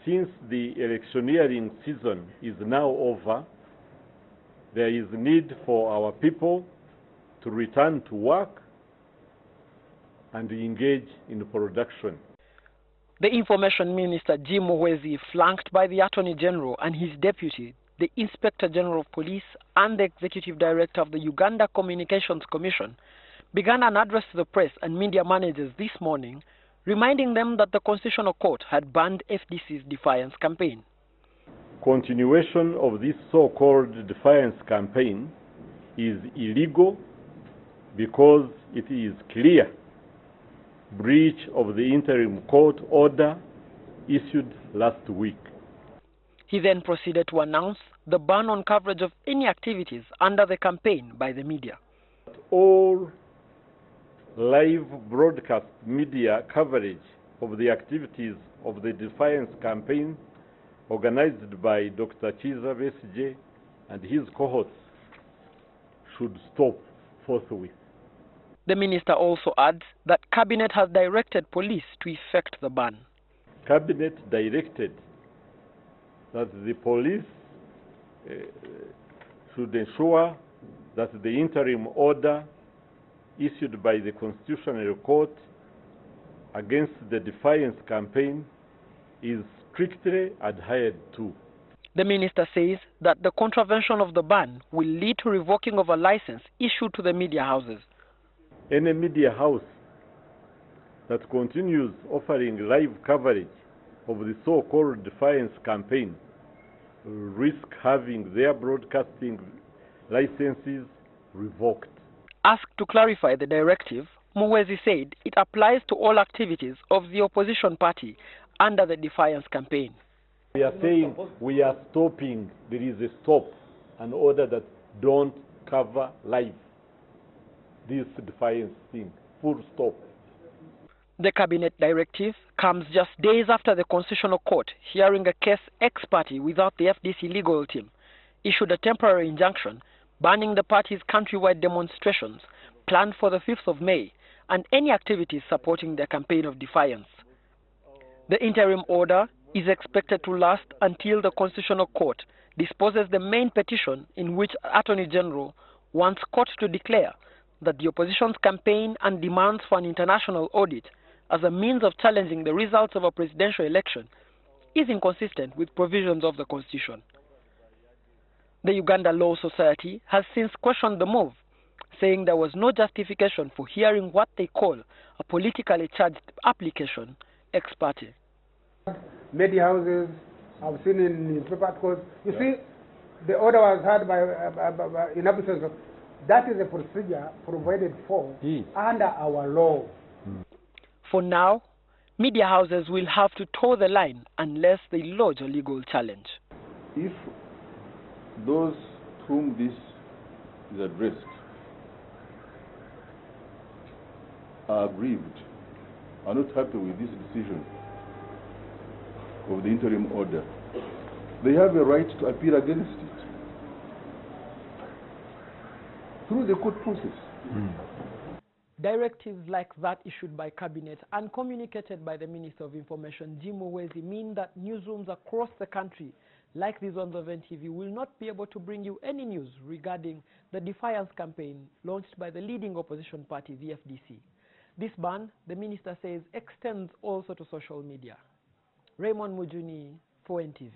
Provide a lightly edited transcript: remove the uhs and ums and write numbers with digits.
Since the electioneering season is now over, there is need for our people to return to work and engage in production. The Information Minister, Jim Muhwezi, flanked by the Attorney General and his deputy, the Inspector General of Police and the Executive Director of the Uganda Communications Commission, began an address to the press and media managers this morning, reminding them that the Constitutional Court had banned FDC's Defiance campaign. Continuation of this so-called Defiance campaign is illegal because it is clear breach of the interim court order issued last week. He then proceeded to announce the ban on coverage of any activities under the campaign by the media. All live broadcast media coverage of the activities of the Defiance campaign organized by Dr. Chiza Besigye and his cohorts should stop forthwith. The minister also adds that Cabinet has directed police to effect the ban. Cabinet directed that the police should ensure that the interim order issued by the Constitutional Court against the Defiance campaign is strictly adhered to. The minister says that the contravention of the ban will lead to revoking of a license issued to the media houses. Any media house that continues offering live coverage of the so-called Defiance campaign will risk having their broadcasting licenses revoked. Asked to clarify the directive, Muhwezi said it applies to all activities of the opposition party under the Defiance campaign. We are saying we are stopping, there is a stop, an order that don't cover live this Defiance thing, full stop. The Cabinet directive comes just days after the Constitutional Court, hearing a case ex parte without the FDC legal team, issued a temporary injunction banning the party's countrywide demonstrations planned for the 5th of May and any activities supporting their campaign of defiance. The interim order is expected to last until the Constitutional Court disposes the main petition in which Attorney General wants court to declare that the opposition's campaign and demands for an international audit as a means of challenging the results of a presidential election is inconsistent with provisions of the Constitution. The Uganda Law Society has since questioned the move, saying there was no justification for hearing what they call a politically charged application ex parte. Media houses, I've seen in newspaper articles. You see, the order was had by in absence of. That is a procedure provided for under our law. For now, media houses will have to toe the line unless they lodge a legal challenge. If those whom this is addressed are aggrieved, are not happy with this decision of the interim order, they have a right to appeal against it through the court process. Directives like that issued by Cabinet and communicated by the Minister of Information, Jim Muhwezi, mean that newsrooms across the country, like these ones of NTV, will not be able to bring you any news regarding the Defiance campaign launched by the leading opposition party, the FDC. This ban, the minister says, extends also to social media. Raymond Mujuni for NTV.